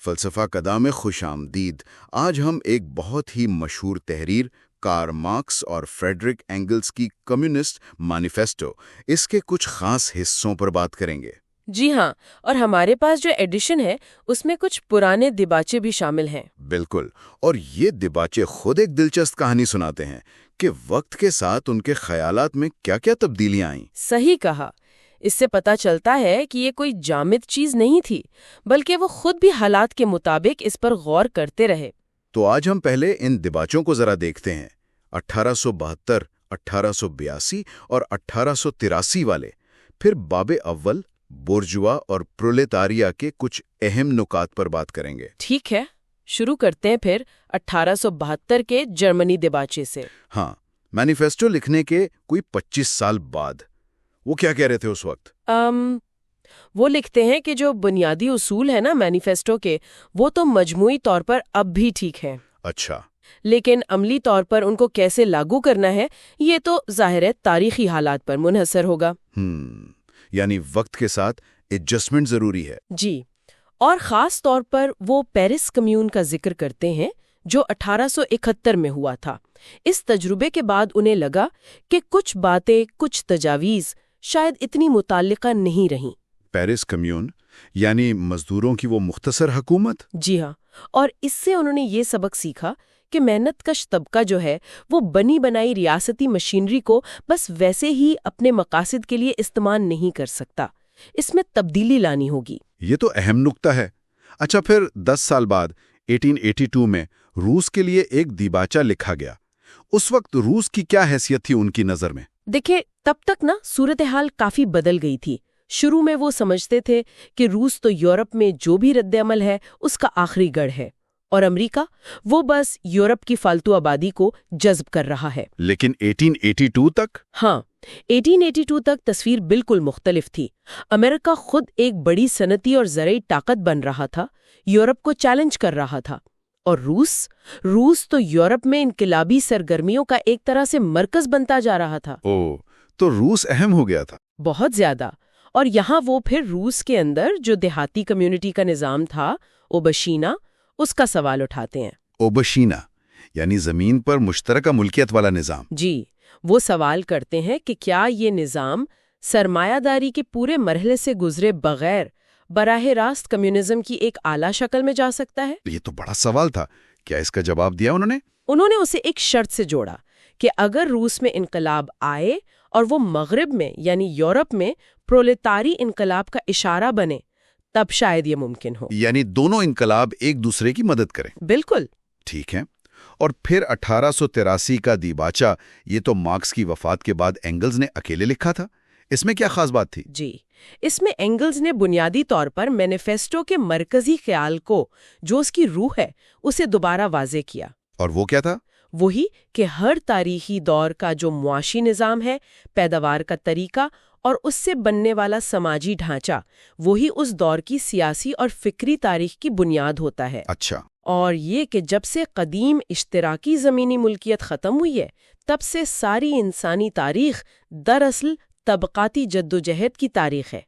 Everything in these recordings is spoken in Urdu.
فلسفہ قدام میں خوش آمدید۔ آج ہم ایک بہت ہی مشہور تحریر کارل مارکس اور فریڈرک اینگلز کی کمیونسٹ مانیفیسٹو اس کے کچھ خاص حصوں پر بات کریں گے۔ جی ہاں، اور ہمارے پاس جو ایڈیشن ہے اس میں کچھ پرانے دباچے بھی شامل ہیں۔ بالکل، اور یہ دباچے خود ایک دلچسپ کہانی سناتے ہیں کہ وقت کے ساتھ ان کے خیالات میں کیا کیا تبدیلیاں آئیں۔ صحیح کہا۔ اس سے پتہ چلتا ہے کہ یہ کوئی جامد چیز نہیں تھی، بلکہ وہ خود بھی حالات کے مطابق اس پر غور کرتے رہے۔ تو آج ہم پہلے ان دباچوں کو ذرا دیکھتے ہیں، 1872، 1882 اور 1883 والے، پھر باب اول، بورژوا اور پرولےتاریا کے کچھ اہم نکات پر بات کریں گے۔ ٹھیک ہے، شروع کرتے ہیں پھر 1872 کے جرمنی دباچے سے۔ ہاں، مینیفیسٹو لکھنے کے کوئی 25 سال بعد وہ کیا کہہ رہے تھے اس وقت؟ وہ لکھتے ہیں کہ جو بنیادی اصول ہیں نا مینیفیسٹو کے، وہ تو مجموعی طور پر اب بھی ٹھیک ہیں۔ اچھا، لیکن عملی طور پر ان کو کیسے لاگو کرنا ہے یہ تو ظاہر ہے تاریخی حالات پر منحصر ہوگا۔ یعنی وقت کے ساتھ ایڈجسٹمنٹ ضروری ہے۔ جی، اور خاص طور پر وہ پیرس کمیون کا ذکر کرتے ہیں جو 1871 میں ہوا تھا۔ اس تجربے کے بعد انہیں لگا کہ کچھ باتیں، کچھ تجاویز شاید اتنی متعلقہ نہیں رہیں۔ پیرس کمیون یعنی مزدوروں کی وہ مختصر حکومت؟ جی ہاں، اور اس سے انہوں نے یہ سبق سیکھا کہ محنت کش طبقہ جو ہے وہ بنی بنائی ریاستی مشینری کو بس ویسے ہی اپنے مقاصد کے لیے استعمال نہیں کر سکتا، اس میں تبدیلی لانی ہوگی۔ یہ تو اہم نکتہ ہے۔ اچھا، پھر 10 سال بعد 1882 میں روس کے لیے ایک دیباچہ لکھا گیا۔ اس وقت روس کی کیا حیثیت تھی ان کی نظر میں؟ دیکھیں، تب تک نا صورتحال کافی بدل گئی تھی۔ شروع میں وہ سمجھتے تھے کہ روس تو یورپ میں جو بھی رد عمل ہے اس کا آخری گڑھ ہے، اور امریکہ وہ بس یورپ کی فالتو آبادی کو جذب کر رہا ہے۔ لیکن 1882 تک؟ ہاں، 1882 تک تصویر بالکل مختلف تھی۔ امریکہ خود ایک بڑی صنعتی اور زرعی طاقت بن رہا تھا، یورپ کو چیلنج کر رہا تھا، اور روس تو یورپ میں انقلابی سرگرمیوں کا ایک طرح سے مرکز بنتا جا رہا تھا۔ تو روس اہم ہو گیا تھا بہت زیادہ۔ اور یہاں وہ پھر روس کے اندر جو دیہاتی کمیونٹی کا نظام تھا، اوبشینا، اس کا سوال اٹھاتے ہیں۔ اوبشینا یعنی زمین پر مشترکہ ملکیت والا نظام؟ جی، وہ سوال کرتے ہیں کہ کیا یہ نظام سرمایہ داری کے پورے مرحلے سے گزرے بغیر براہ راست کمیونزم کی ایک اعلیٰ شکل میں جا سکتا ہے؟ یہ تو بڑا سوال تھا۔ کیا اس کا جواب دیا انہوں نے؟ انہوں نے اسے ایک شرط سے جوڑا کہ اگر روس میں انقلاب آئے اور وہ مغرب میں یعنی یورپ میں پرولتاری انقلاب کا اشارہ بنے، تب شاید یہ ممکن ہو۔ یعنی دونوں انقلاب ایک دوسرے کی مدد کریں۔ بالکل ٹھیک ہے۔ اور پھر 1883 کا دیباچہ، یہ تو مارکس کی وفات کے بعد اینگلز نے اکیلے لکھا تھا۔ اس میں کیا خاص بات تھی؟ جی، اس میں اینگلز نے بنیادی طور پر مینیفیسٹو کے مرکزی خیال کو، جو اس کی روح ہے، اسے دوبارہ واضح کیا۔ اور وہ کیا تھا؟ وہی کہ ہر تاریخی دور کا جو معاشی نظام ہے، پیداوار کا طریقہ اور اس سے بننے والا سماجی ڈھانچہ، وہی اس دور کی سیاسی اور فکری تاریخ کی بنیاد ہوتا ہے۔ اچھا۔ اور یہ کہ جب سے قدیم اشتراکی زمینی ملکیت ختم ہوئی ہے، تب سے ساری انسانی تاریخ دراصل طبقاتی جدوجہد کی تاریخ ہے۔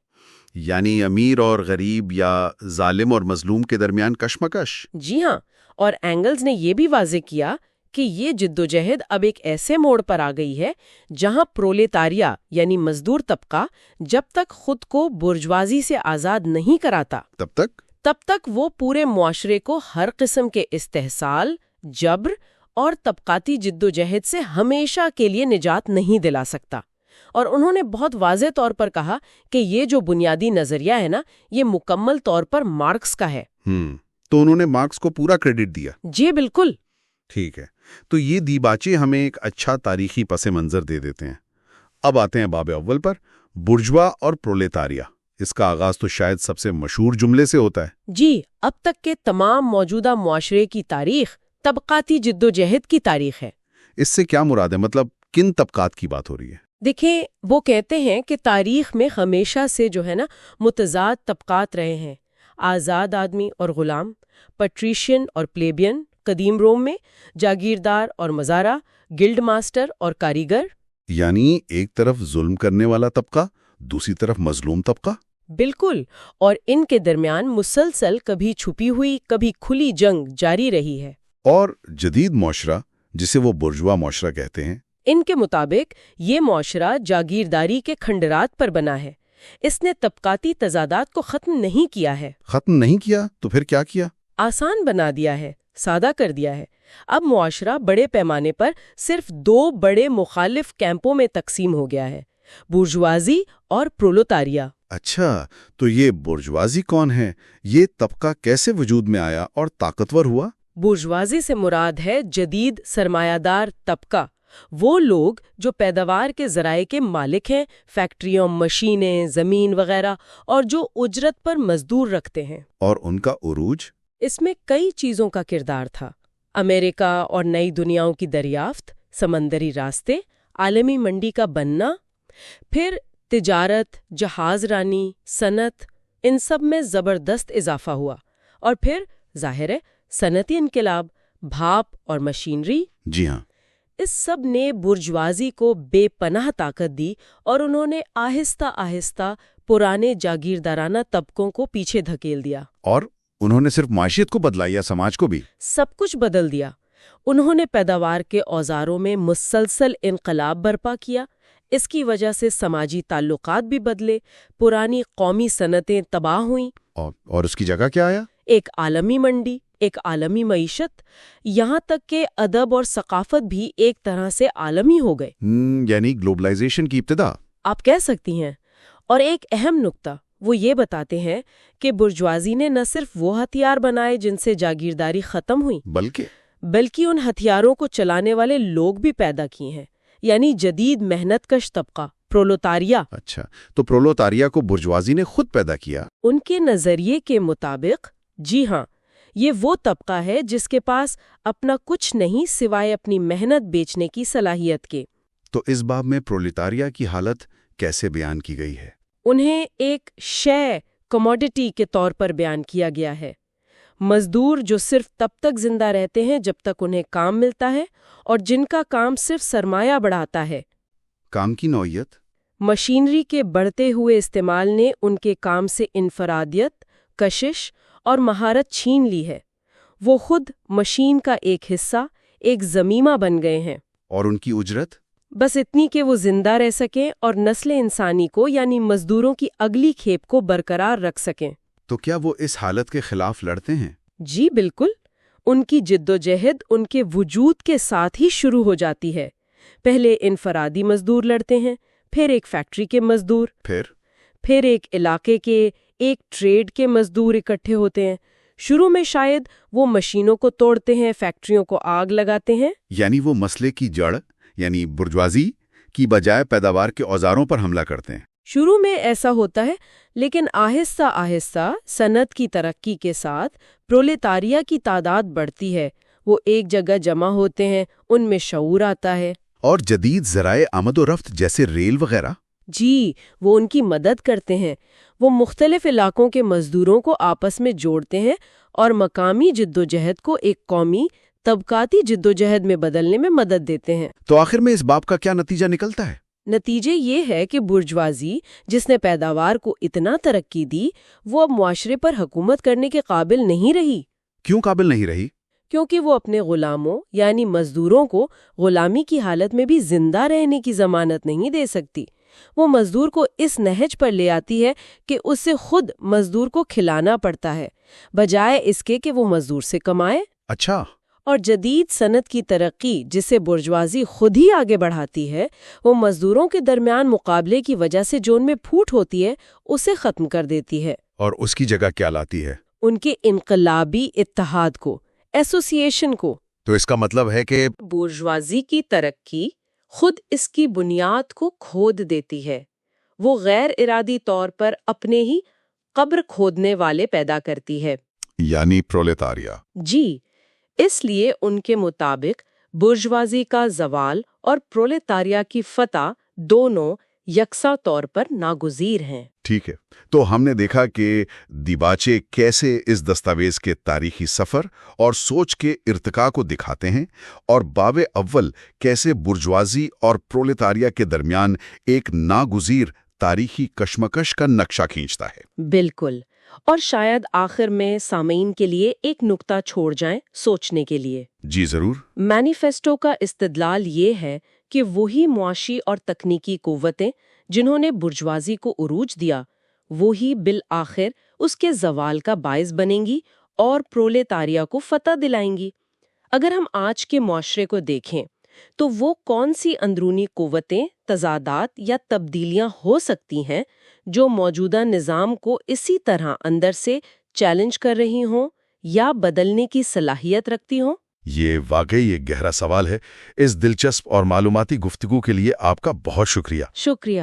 یعنی امیر اور غریب یا ظالم اور مظلوم کے درمیان کشمکش۔ جی ہاں، اور اینگلز نے یہ بھی واضح کیا کہ یہ جدوجہد اب ایک ایسے موڑ پر آ گئی ہے جہاں پرولےتاریا یعنی مزدور طبقہ جب تک خود کو برجوازی سے آزاد نہیں کراتا، تب تک وہ پورے معاشرے کو ہر قسم کے استحصال، جبر اور طبقاتی جدوجہد سے ہمیشہ کے لیے نجات نہیں دلا سکتا۔ اور انہوں نے بہت واضح طور پر کہا کہ یہ جو بنیادی نظریہ ہے نا، یہ مکمل طور پر مارکس کا ہے۔ تو انہوں نے مارکس کو پورا کریڈٹ دیا؟ جی بالکل۔ ٹھیک ہے، تو یہ دیباچے ہمیں ایک اچھا تاریخی پس منظر دے دیتے ہیں۔ اب آتے ہیں باب اول پر، بورژوا اور پرولےتاریا۔ اس کا آغاز تو شاید سب سے مشہور جملے سے ہوتا ہے۔ جی، اب تک کے تمام موجودہ معاشرے کی تاریخ طبقاتی جدوجہد کی تاریخ ہے۔ اس سے کیا مراد ہے؟ مطلب کن طبقات کی بات ہو رہی ہے؟ دیکھیں، وہ کہتے ہیں کہ تاریخ میں ہمیشہ سے جو ہے نا متضاد طبقات رہے ہیں، آزاد آدمی اور غلام، پیٹریشین اور پلیبین قدیم روم میں، جاگیردار اور مزارع، گلڈ ماسٹر اور کاریگر۔ یعنی ایک طرف ظلم کرنے والا طبقہ، دوسری طرف مظلوم طبقہ۔ بالکل، اور ان کے درمیان مسلسل کبھی چھپی ہوئی کبھی کھلی جنگ جاری رہی ہے۔ اور جدید معاشرہ، جسے وہ برجوا معاشرہ کہتے ہیں، ان کے مطابق یہ معاشرہ جاگیرداری کے کھنڈرات پر بنا ہے۔ اس نے طبقاتی تضادات کو ختم نہیں کیا ہے۔ ختم نہیں کیا تو پھر کیا کیا؟ آسان بنا دیا ہے، سادہ کر دیا ہے۔ اب معاشرہ بڑے پیمانے پر صرف دو بڑے مخالف کیمپوں میں تقسیم ہو گیا ہے، بورژوازی اور پرولوتاریا۔ اچھا، تو یہ برجوازی کون ہے؟ یہ طبقہ کیسے وجود میں آیا اور طاقتور ہوا؟ بورژوازی سے مراد ہے جدید سرمایہ دار طبقہ، وہ لوگ جو پیداوار کے ذرائع کے مالک ہیں، فیکٹریوں، مشینیں، زمین وغیرہ، اور جو اجرت پر مزدور رکھتے ہیں۔ اور ان کا عروج؟ اس میں کئی چیزوں کا کردار تھا: امریکہ اور نئی دنیاؤں کی دریافت، سمندری راستے، عالمی منڈی کا بننا، پھر تجارت، جہاز رانی، صنعت، ان سب میں زبردست اضافہ ہوا، اور پھر ظاہر ہے صنعتی انقلاب، بھاپ اور مشینری۔ جی ہاں۔ اس سب نے برجوازی کو بے پناہ طاقت دی، اور انہوں نے آہستہ آہستہ پرانے جاگیردارانہ طبقوں کو پیچھے دھکیل دیا۔ اور انہوں نے صرف معیشت کو بدلا یا سماج کو بھی؟ سب کچھ بدل دیا۔ انہوں نے پیداوار کے اوزاروں میں مسلسل انقلاب برپا کیا۔ اس کی وجہ سے سماجی تعلقات بھی بدلے، پرانی قومی صنعتیں تباہ ہوئیں۔ اور اس کی جگہ کیا آیا؟ ایک عالمی منڈی، ایک عالمی معیشت، یہاں تک کہ ادب اور ثقافت بھی ایک طرح سے عالمی ہو گئے۔ یعنی گلوبلائزیشن کی ابتدا آپ کہہ سکتی ہیں۔ اور ایک اہم نکتہ وہ یہ بتاتے ہیں کہ برجوازی نے نہ صرف وہ ہتھیار بنائے جن سے جاگیرداری ختم ہوئی، بلکہ ان ہتھیاروں کو چلانے والے لوگ بھی پیدا کیے ہیں، یعنی جدید محنت کش طبقہ، پرولوتاریا۔ اچھا، تو پرولوتاریا کو برجوازی نے خود پیدا کیا؟ ان کے نظریے کے مطابق جی ہاں، یہ وہ طبقہ ہے جس کے پاس اپنا کچھ نہیں سوائے اپنی محنت بیچنے کی صلاحیت کے۔ تو اس باب میں پرولوتاریا کی حالت کیسے بیان کی گئی ہے؟ انہیں ایک شے، کموڈٹی کے طور پر بیان کیا گیا ہے، مزدور جو صرف تب تک زندہ رہتے ہیں جب تک انہیں کام ملتا ہے، اور جن کا کام صرف سرمایہ بڑھاتا ہے۔ کام کی نوعیت؟ مشینری کے بڑھتے ہوئے استعمال نے ان کے کام سے انفرادیت، کشش اور مہارت چھین لی ہے۔ وہ خود مشین کا ایک حصہ، ایک ضمیمہ بن گئے ہیں۔ اور ان کی اجرت؟ بس اتنی کہ وہ زندہ رہ سکیں اور نسل انسانی کو، یعنی مزدوروں کی اگلی کھیپ کو برقرار رکھ سکیں۔ تو کیا وہ اس حالت کے خلاف لڑتے ہیں؟ جی بالکل، ان کی جدوجہد ان کے وجود کے ساتھ ہی شروع ہو جاتی ہے۔ پہلے انفرادی مزدور لڑتے ہیں، پھر ایک فیکٹری کے مزدور، پھر ایک علاقے کے، ایک ٹریڈ کے مزدور اکٹھے ہوتے ہیں۔ شروع میں شاید وہ مشینوں کو توڑتے ہیں، فیکٹریوں کو آگ لگاتے ہیں۔ یعنی وہ مسئلے کی جڑ، یعنی برجوازی کی بجائے پیداوار کے اوزاروں پر حملہ کرتے ہیں۔ شروع میں ایسا ہوتا ہے، لیکن آہستہ آہستہ صنعت کی ترقی کے ساتھ پرولےتاریا کی تعداد بڑھتی ہے۔ وہ ایک جگہ جمع ہوتے ہیں، ان میں شعور آتا ہے۔ اور جدید ذرائع آمد و رفت جیسے ریل وغیرہ؟ جی، وہ ان کی مدد کرتے ہیں۔ وہ مختلف علاقوں کے مزدوروں کو آپس میں جوڑتے ہیں اور مقامی جدوجہد کو ایک قومی طبقاتی جدوجہد میں بدلنے میں مدد دیتے ہیں۔ تو آخر میں اس باب کا کیا نتیجہ نکلتا ہے؟ نتیجے یہ ہے کہ برجوازی، جس نے پیداوار کو اتنا ترقی دی، وہ اب معاشرے پر حکومت کرنے کے قابل نہیں رہی۔ کیوں قابل نہیں رہی؟ کیونکہ وہ اپنے غلاموں یعنی مزدوروں کو غلامی کی حالت میں بھی زندہ رہنے کی ضمانت نہیں دے سکتی۔ وہ مزدور کو اس نہج پر لے آتی ہے کہ اسے خود مزدور کو کھلانا پڑتا ہے، بجائے اس کے کہ وہ مزدور سے کمائے۔ اچھا۔ اور جدید صنعت کی ترقی، جسے برجوازی خود ہی آگے بڑھاتی ہے، وہ مزدوروں کے درمیان مقابلے کی وجہ سے جو ان میں پھوٹ ہوتی ہے، اسے ختم کر دیتی ہے۔ اور اس کی جگہ کیا لاتی ہے؟ ان کے انقلابی اتحاد کو، ایسوسی ایشن کو۔ تو اس کا مطلب ہے کہ برجوازی کی ترقی خود اس کی بنیاد کو کھود دیتی ہے۔ وہ غیر ارادی طور پر اپنے ہی قبر کھودنے والے پیدا کرتی ہے، یعنی پرولےتاریا۔ جی، اس لیے ان کے مطابق برجوازی کا زوال اور پرولےتاریا کی فتح دونوں یکساں طور پر ناگزیر ہیں۔ ٹھیک ہے، تو ہم نے دیکھا کہ دیباچے کیسے اس دستاویز کے تاریخی سفر اور سوچ کے ارتقاء کو دکھاتے ہیں، اور باب اول کیسے برجوازی اور پرولےتاریا کے درمیان ایک ناگزیر تاریخی کشمکش کا نقشہ کھینچتا ہے۔ بالکل، اور شاید آخر میں سامعین کے لیے ایک نکتہ چھوڑ جائیں سوچنے کے لیے۔ جی ضرور۔ مینیفیسٹو کا استدلال یہ ہے کہ وہی معاشی اور تکنیکی قوتیں جنہوں نے برجوازی کو عروج دیا، وہی بالآخر اس کے زوال کا باعث بنیں گی اور پرولےتاریا کو فتح دلائیں گی۔ اگر ہم آج کے معاشرے کو دیکھیں تو وہ کون سی اندرونی قوتیں، تضادات یا تبدیلیاں ہو سکتی ہیں جو موجودہ نظام کو اسی طرح اندر سے چیلنج کر رہی ہوں یا بدلنے کی صلاحیت رکھتی ہوں؟ یہ واقعی ایک گہرا سوال ہے۔ اس دلچسپ اور معلوماتی گفتگو کے لیے آپ کا بہت شکریہ۔ شکریہ۔